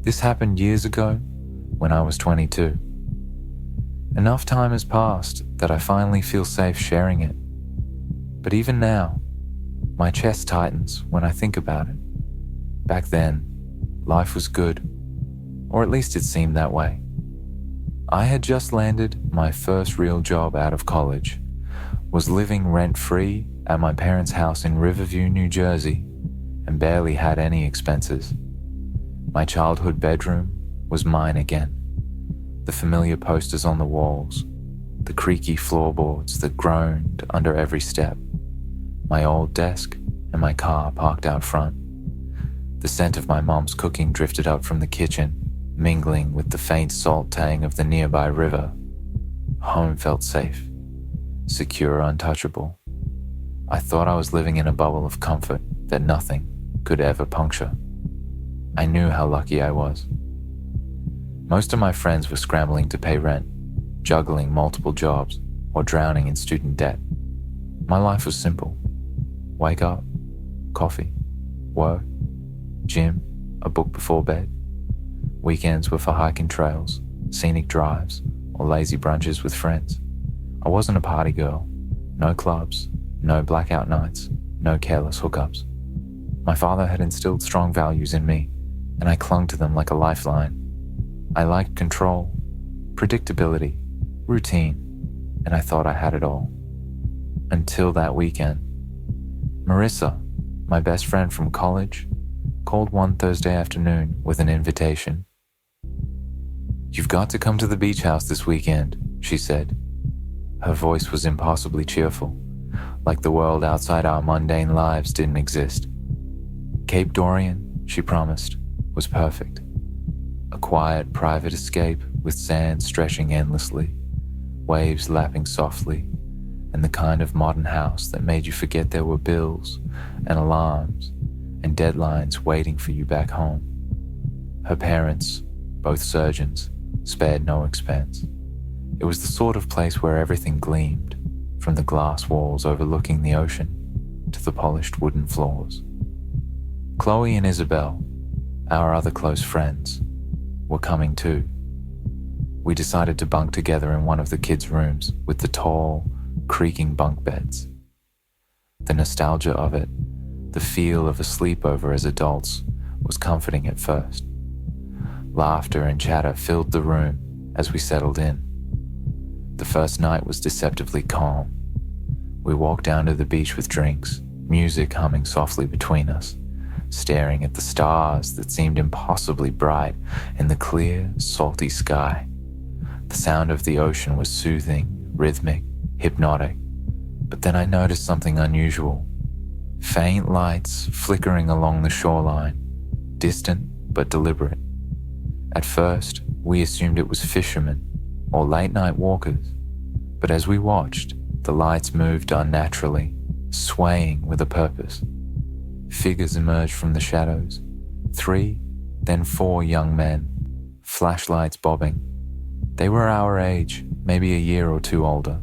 This happened years ago when I was 22. Enough time has passed that I finally feel safe sharing it. But even now, my chest tightens when I think about it. Back then, life was good, or at least it seemed that way. I had just landed my first real job out of college, was living rent-free at my parents' house in Riverview, New Jersey, and barely had any expenses. My childhood bedroom was mine again. The familiar posters on the walls, the creaky floorboards that groaned under every step, my old desk and my car parked out front. The scent of my mom's cooking drifted up from the kitchen, mingling with the faint salt tang of the nearby river. Home felt safe, secure, untouchable. I thought I was living in a bubble of comfort that nothing could ever puncture. I knew how lucky I was. Most of my friends were scrambling to pay rent, juggling multiple jobs, or drowning in student debt. My life was simple. Wake up, coffee, work, gym, a book before bed. Weekends were for hiking trails, scenic drives, or lazy brunches with friends. I wasn't a party girl. No clubs, no blackout nights, no careless hookups. My father had instilled strong values in me, and I clung to them like a lifeline. I liked control, predictability, routine, and I thought I had it all. Until that weekend. Marissa, my best friend from college, called one Thursday afternoon with an invitation. "You've got to come to the beach house this weekend," she said. Her voice was impossibly cheerful, like the world outside our mundane lives didn't exist. Cape Dorian, she promised, was perfect. A quiet, private escape with sand stretching endlessly, waves lapping softly, and the kind of modern house that made you forget there were bills and alarms and deadlines waiting for you back home. Her parents, both surgeons, spared no expense. It was the sort of place where everything gleamed, from the glass walls overlooking the ocean to the polished wooden floors. Chloe and Isabel, our other close friends, were coming too. We decided to bunk together in one of the kids' rooms with the tall, creaking bunk beds. The nostalgia of it, the feel of a sleepover as adults, was comforting at first. Laughter and chatter filled the room as we settled in. The first night was deceptively calm. We walked down to the beach with drinks, music humming softly between us, staring at the stars that seemed impossibly bright in the clear, salty sky. The sound of the ocean was soothing, rhythmic, hypnotic. But then I noticed something unusual. Faint lights flickering along the shoreline, distant but deliberate. At first, we assumed it was fishermen or late-night walkers, but as we watched, the lights moved unnaturally, swaying with a purpose. Figures emerged from the shadows, 3, then 4 young men, flashlights bobbing. They were our age, maybe a year or two older.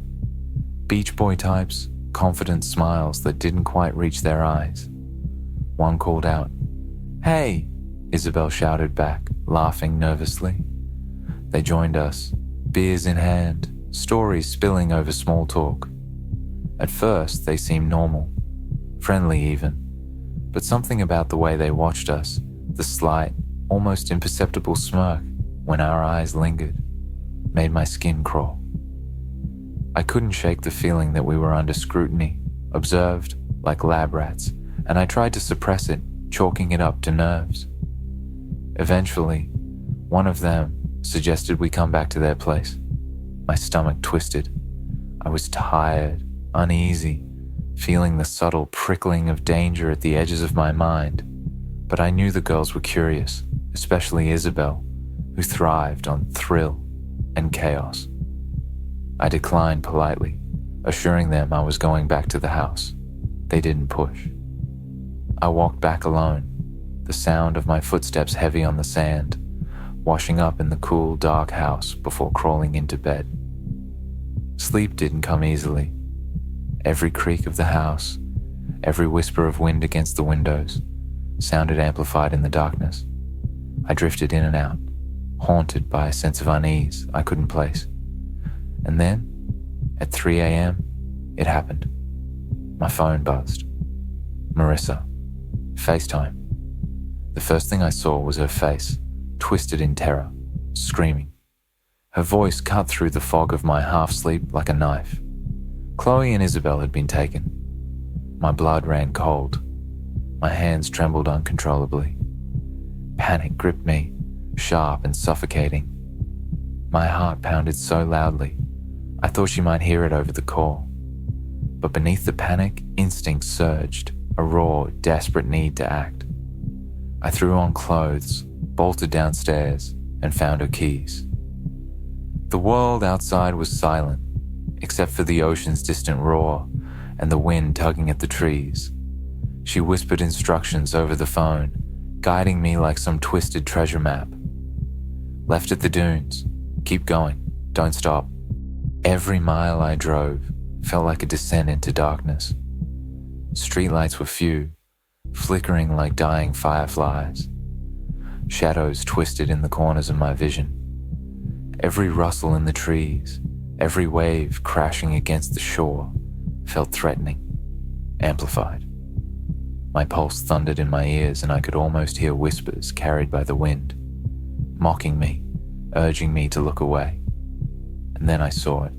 Beach boy types, confident smiles that didn't quite reach their eyes. One called out, "Hey!" Isabel shouted back, laughing nervously. They joined us, beers in hand, stories spilling over small talk. At first, they seemed normal, friendly even, but something about the way they watched us, the slight, almost imperceptible smirk when our eyes lingered, made my skin crawl. I couldn't shake the feeling that we were under scrutiny, observed like lab rats, and I tried to suppress it, chalking it up to nerves. Eventually, one of them suggested we come back to their place. My stomach twisted. I was tired, uneasy, feeling the subtle prickling of danger at the edges of my mind. But I knew the girls were curious, especially Isabel, who thrived on thrill and chaos. I declined politely, assuring them I was going back to the house. They didn't push. I walked back alone, the sound of my footsteps heavy on the sand, washing up in the cool, dark house before crawling into bed. Sleep didn't come easily. Every creak of the house, every whisper of wind against the windows, sounded amplified in the darkness. I drifted in and out, haunted by a sense of unease I couldn't place. And then, at 3 a.m., it happened. My phone buzzed. Marissa. FaceTime. The first thing I saw was her face, twisted in terror, screaming. Her voice cut through the fog of my half-sleep like a knife. Chloe and Isabel had been taken. My blood ran cold. My hands trembled uncontrollably. Panic gripped me, sharp and suffocating. My heart pounded so loudly, I thought she might hear it over the call. But beneath the panic, instinct surged, a raw, desperate need to act. I threw on clothes, bolted downstairs, and found her keys. The world outside was silent, except for the ocean's distant roar and the wind tugging at the trees. She whispered instructions over the phone, guiding me like some twisted treasure map. Left at the dunes. Keep going. Don't stop. Every mile I drove felt like a descent into darkness. Streetlights were few, flickering like dying fireflies. Shadows twisted in the corners of my vision. Every rustle in the trees, every wave crashing against the shore felt threatening, amplified. My pulse thundered in my ears and I could almost hear whispers carried by the wind, mocking me, urging me to look away. And then I saw it.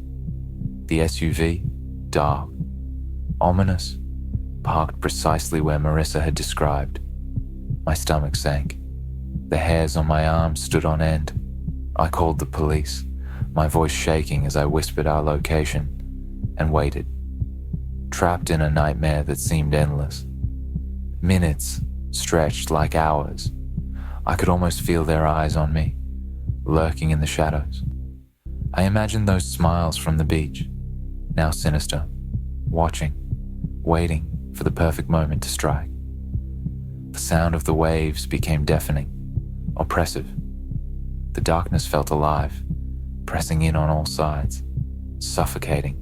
The SUV, dark, ominous, parked precisely where Marissa had described. My stomach sank. The hairs on my arms stood on end. I called the police, my voice shaking as I whispered our location, and waited, trapped in a nightmare that seemed endless. Minutes stretched like hours. I could almost feel their eyes on me, lurking in the shadows. I imagined those smiles from the beach, now sinister, watching, waiting for the perfect moment to strike. The sound of the waves became deafening, oppressive. The darkness felt alive, pressing in on all sides, suffocating.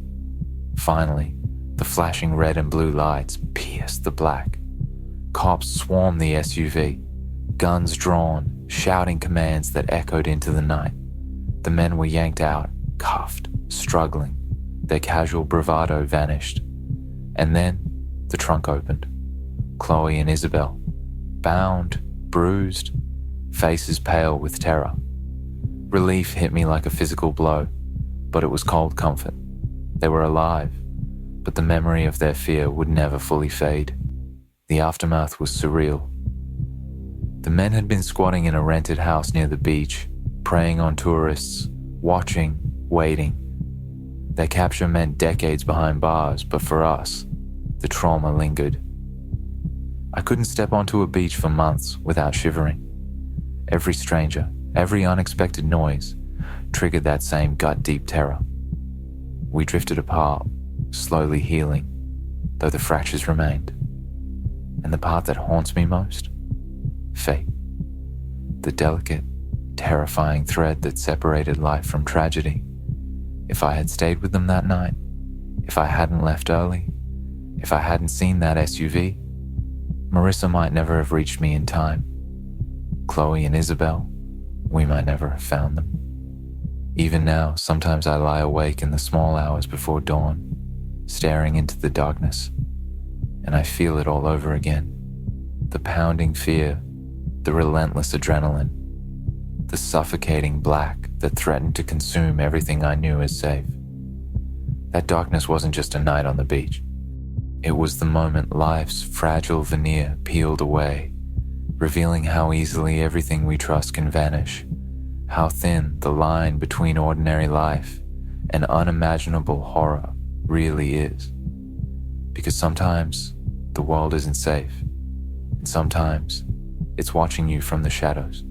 Finally, the flashing red and blue lights pierced the black. Cops swarmed the SUV, guns drawn, shouting commands that echoed into the night. The men were yanked out, cuffed, struggling. Their casual bravado vanished. And then, the trunk opened. Chloe and Isabel, bound, bruised, faces pale with terror. Relief hit me like a physical blow, but it was cold comfort. They were alive, but the memory of their fear would never fully fade. The aftermath was surreal. The men had been squatting in a rented house near the beach, preying on tourists, watching, waiting. Their capture meant decades behind bars, but for us, the trauma lingered. I couldn't step onto a beach for months without shivering. Every stranger, every unexpected noise triggered that same gut-deep terror. We drifted apart, slowly healing, though the fractures remained. And the part that haunts me most? Fate. The delicate, terrifying thread that separated life from tragedy. If I had stayed with them that night, if I hadn't left early, if I hadn't seen that SUV, Marissa might never have reached me in time. Chloe and Isabel, we might never have found them. Even now, sometimes I lie awake in the small hours before dawn, staring into the darkness, and I feel it all over again. The pounding fear, the relentless adrenaline, the suffocating black that threatened to consume everything I knew as safe. That darkness wasn't just a night on the beach. It was the moment life's fragile veneer peeled away, revealing how easily everything we trust can vanish, how thin the line between ordinary life and unimaginable horror really is. Because sometimes the world isn't safe, and sometimes it's watching you from the shadows.